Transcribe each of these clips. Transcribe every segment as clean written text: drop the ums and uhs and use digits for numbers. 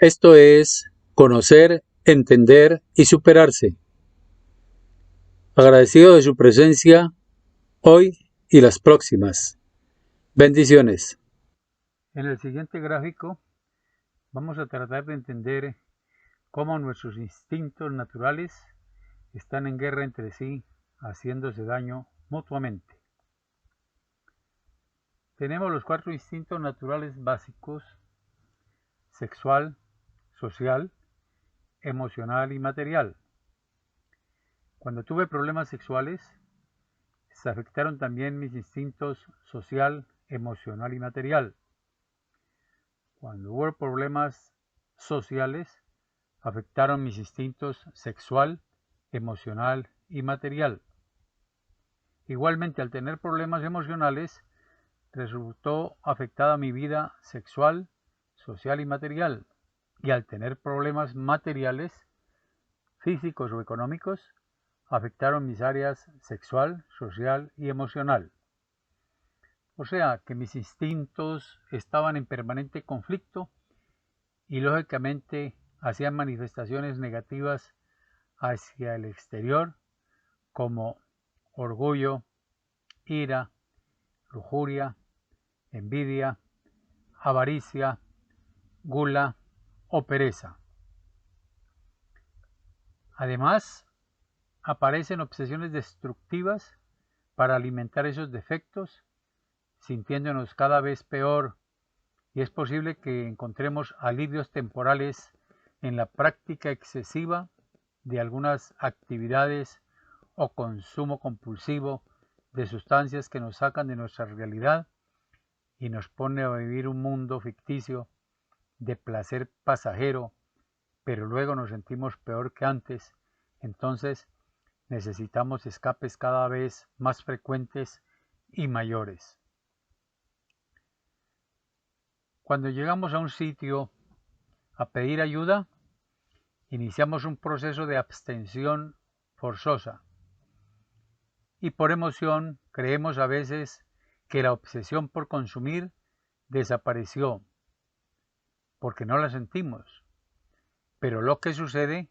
Esto es conocer, entender y superarse. Agradecido de su presencia hoy y las próximas. Bendiciones. En el siguiente gráfico vamos a tratar de entender cómo nuestros instintos naturales están en guerra entre sí, haciéndose daño mutuamente. Tenemos los 4 instintos naturales básicos: sexual, social, emocional y material. Cuando tuve problemas sexuales, se afectaron también mis instintos social, emocional y material. Cuando hubo problemas sociales, afectaron mis instintos sexual, emocional y material. Igualmente, al tener problemas emocionales, resultó afectada mi vida sexual, social y material. Y al tener problemas materiales, físicos o económicos, afectaron mis áreas sexual, social y emocional. O sea que mis instintos estaban en permanente conflicto y lógicamente hacían manifestaciones negativas hacia el exterior, como orgullo, ira, lujuria, envidia, avaricia, gula o pereza. Además, aparecen obsesiones destructivas para alimentar esos defectos, sintiéndonos cada vez peor, y es posible que encontremos alivios temporales en la práctica excesiva de algunas actividades o consumo compulsivo de sustancias que nos sacan de nuestra realidad y nos pone a vivir un mundo ficticio de placer pasajero, pero luego nos sentimos peor que antes. Entonces necesitamos escapes cada vez más frecuentes y mayores. Cuando llegamos a un sitio a pedir ayuda, iniciamos un proceso de abstención forzosa. Y por emoción creemos a veces que la obsesión por consumir desapareció, porque no la sentimos. Pero lo que sucede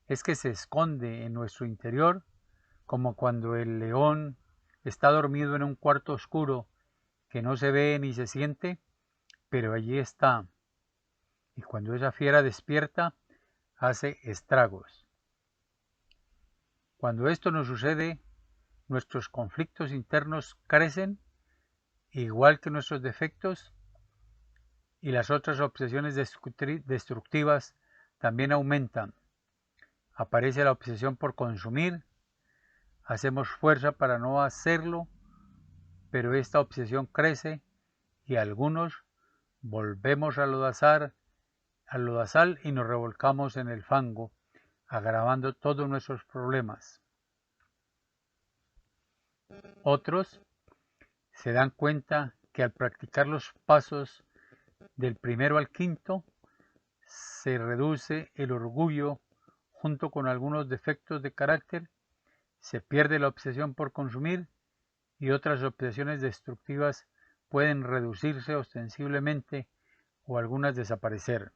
es que se esconde en nuestro interior, como cuando el león está dormido en un cuarto oscuro que no se ve ni se siente, pero allí está. Y cuando esa fiera despierta, hace estragos. Cuando esto nos sucede, nuestros conflictos internos crecen, igual que nuestros defectos, y las otras obsesiones destructivas también aumentan. Aparece la obsesión por consumir, hacemos fuerza para no hacerlo, pero esta obsesión crece y algunos volvemos al lodazal y nos revolcamos en el fango, agravando todos nuestros problemas. Otros se dan cuenta que al practicar los pasos del primero al quinto, se reduce el orgullo junto con algunos defectos de carácter, se pierde la obsesión por consumir y otras obsesiones destructivas pueden reducirse ostensiblemente o algunas desaparecer.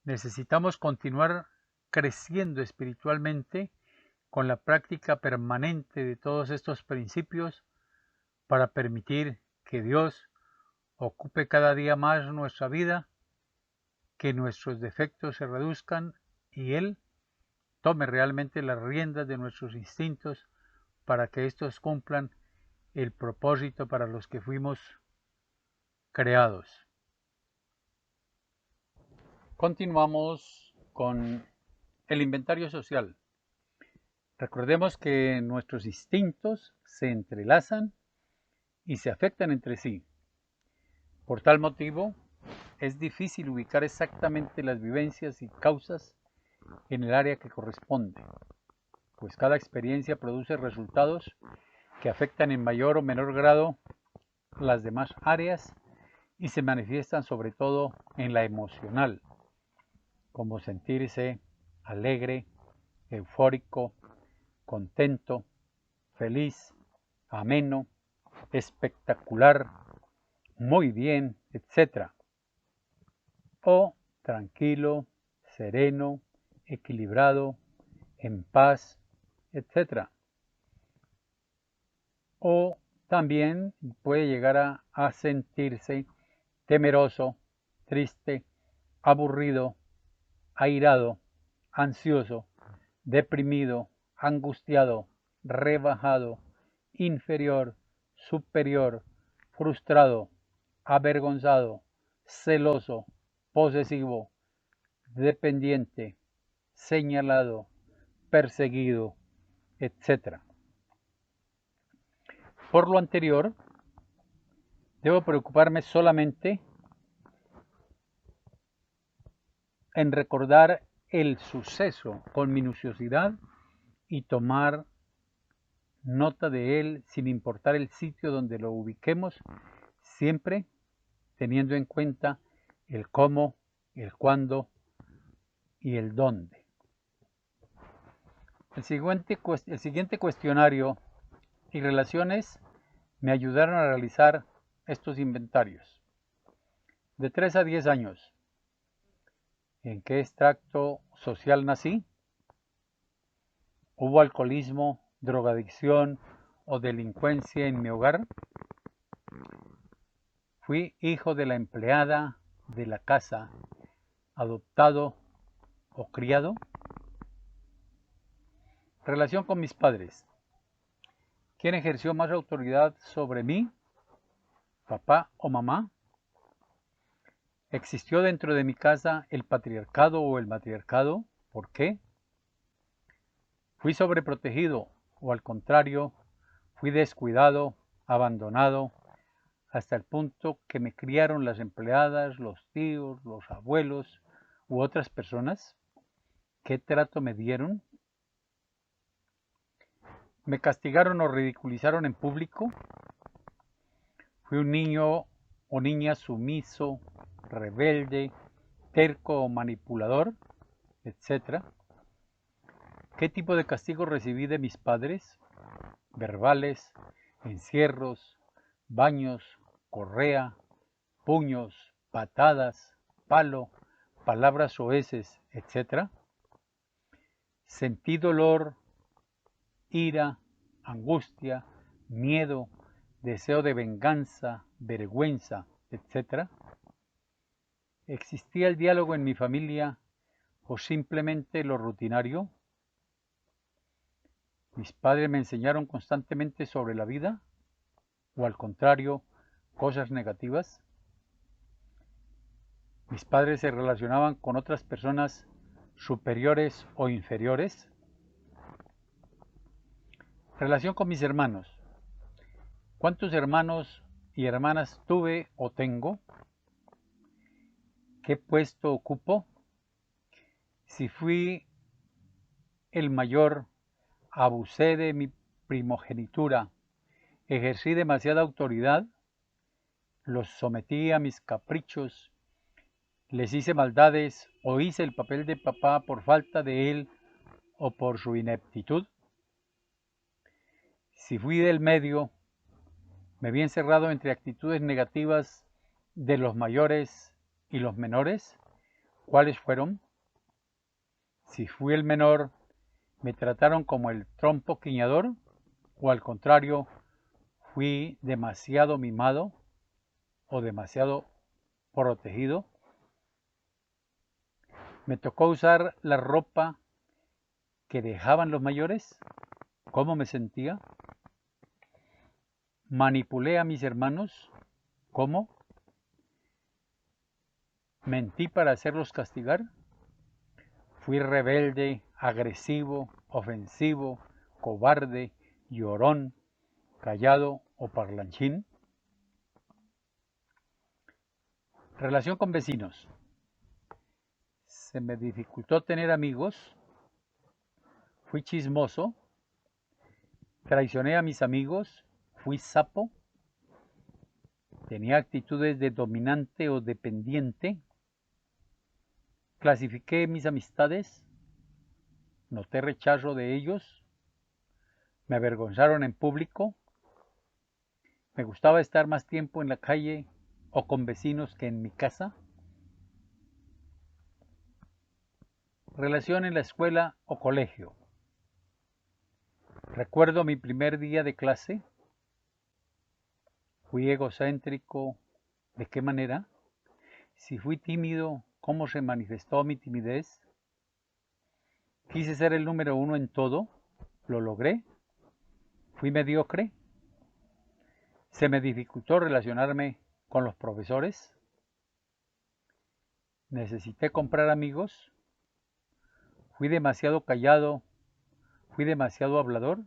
Necesitamos continuar creciendo espiritualmente con la práctica permanente de todos estos principios para permitir que Dios ocupe cada día más nuestra vida, que nuestros defectos se reduzcan y Él tome realmente las riendas de nuestros instintos para que éstos cumplan el propósito para los que fuimos creados. Continuamos con el inventario social. Recordemos que nuestros instintos se entrelazan y se afectan entre sí. Por tal motivo, es difícil ubicar exactamente las vivencias y causas en el área que corresponde, pues cada experiencia produce resultados que afectan en mayor o menor grado las demás áreas y se manifiestan sobre todo en la emocional, como sentirse alegre, eufórico, contento, feliz, ameno, espectacular, muy bien, etc. O tranquilo, sereno, equilibrado, en paz, etc. O también puede llegar a sentirse temeroso, triste, aburrido, airado, ansioso, deprimido, angustiado, rebajado, inferior, superior, frustrado, avergonzado, celoso, posesivo, dependiente, señalado, perseguido, etc. Por lo anterior, debo preocuparme solamente en recordar el suceso con minuciosidad y tomar nota de él sin importar el sitio donde lo ubiquemos, siempre teniendo en cuenta el cómo, el cuándo y el dónde. El siguiente cuestionario y relaciones me ayudaron a realizar estos inventarios. De 3 a 10 años. ¿En qué extracto social nací? ¿Hubo alcoholismo, drogadicción o delincuencia en mi hogar? ¿Fui hijo de la empleada de la casa, adoptado o criado? Relación con mis padres. ¿Quién ejerció más autoridad sobre mí? ¿Papá o mamá? ¿Existió dentro de mi casa el patriarcado o el matriarcado? ¿Por qué? ¿Fui sobreprotegido o al contrario, fui descuidado, abandonado, hasta el punto que me criaron las empleadas, los tíos, los abuelos u otras personas? ¿Qué trato me dieron? ¿Me castigaron o ridiculizaron en público? ¿Fui un niño o niña sumiso, rebelde, terco o manipulador, etcétera? ¿Qué tipo de castigo recibí de mis padres? Verbales, encierros, baños, correa, puños, patadas, palo, palabras soeces, etc. Sentí dolor, ira, angustia, miedo, deseo de venganza, vergüenza, etc. ¿Existía el diálogo en mi familia o simplemente lo rutinario? ¿Mis padres me enseñaron constantemente sobre la vida o al contrario, cosas negativas? ¿Mis padres se relacionaban con otras personas superiores o inferiores? Relación con mis hermanos. ¿Cuántos hermanos y hermanas tuve o tengo? ¿Qué puesto ocupo? Si fui el mayor, abusé de mi primogenitura, ejercí demasiada autoridad, los sometí a mis caprichos, les hice maldades o hice el papel de papá por falta de él o por su ineptitud. Si fui del medio, me vi encerrado entre actitudes negativas de los mayores y los menores. ¿Cuáles fueron? Si fui el menor, ¿me trataron como el trompo quiñador? ¿O al contrario, fui demasiado mimado o demasiado protegido? ¿Me tocó usar la ropa que dejaban los mayores? ¿Cómo me sentía? ¿Manipulé a mis hermanos? ¿Cómo? ¿Mentí para hacerlos castigar? ¿Fui rebelde, agresivo, ofensivo, cobarde, llorón, callado o parlanchín? Relación con vecinos. ¿Se me dificultó tener amigos? ¿Fui chismoso? ¿Traicioné a mis amigos? ¿Fui sapo? ¿Tenía actitudes de dominante o dependiente? ¿Clasifiqué mis amistades? ¿Noté rechazo de ellos? ¿Me avergonzaron en público? ¿Me gustaba estar más tiempo en la calle o con vecinos que en mi casa. Relación en la escuela o colegio. Recuerdo mi primer día de clase. Fui egocéntrico. ¿De qué manera? Si fui tímido, ¿cómo se manifestó mi timidez? Quise ser el número uno en todo. ¿Lo logré? ¿Fui mediocre? ¿Se me dificultó relacionarme con los profesores? ¿Necesité comprar amigos? ¿Fui demasiado callado? ¿Fui demasiado hablador?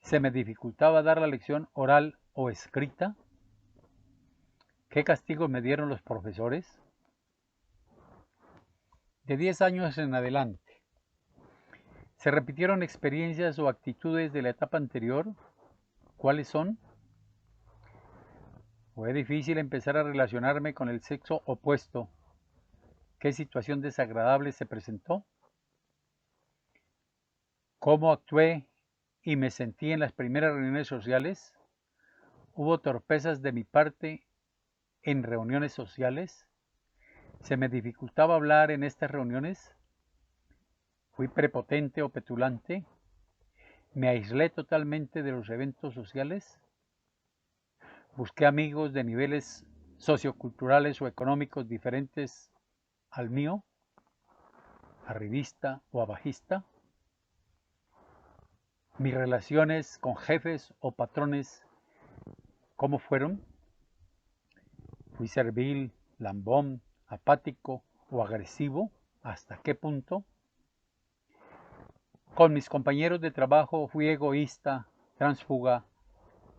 ¿Se me dificultaba dar la lección oral o escrita? ¿Qué castigos me dieron los profesores? De 10 años en adelante, ¿se repitieron experiencias o actitudes de la etapa anterior? ¿Cuáles son? ¿Fue difícil empezar a relacionarme con el sexo opuesto? ¿Qué situación desagradable se presentó? ¿Cómo actué y me sentí en las primeras reuniones sociales? ¿Hubo torpezas de mi parte en reuniones sociales? ¿Se me dificultaba hablar en estas reuniones? ¿Fui prepotente o petulante? ¿Me aislé totalmente de los eventos sociales? ¿Busqué amigos de niveles socioculturales o económicos diferentes al mío? ¿Arribista o abajista? ¿Mis relaciones con jefes o patrones cómo fueron? ¿Fui servil, lambón, apático o agresivo? ¿Hasta qué punto? Con mis compañeros de trabajo fui egoísta, tránsfuga,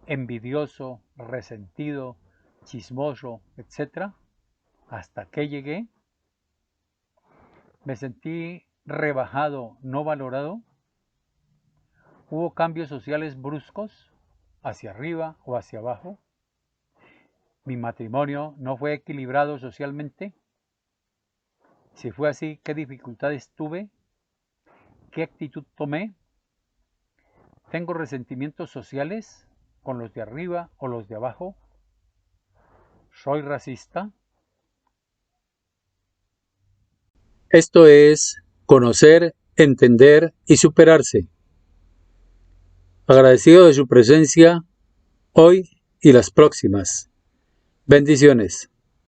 envidioso, resentido, chismoso, etc. ¿Hasta qué llegué? ¿Me sentí rebajado, no valorado? ¿Hubo cambios sociales bruscos, hacia arriba o hacia abajo? ¿Mi matrimonio no fue equilibrado socialmente? Si fue así, ¿qué dificultades tuve? ¿Qué actitud tomé? ¿Tengo resentimientos sociales con los de arriba o los de abajo? ¿Soy racista? Esto es conocer, entender y superarse. Agradecido de su presencia hoy y las próximas. Bendiciones.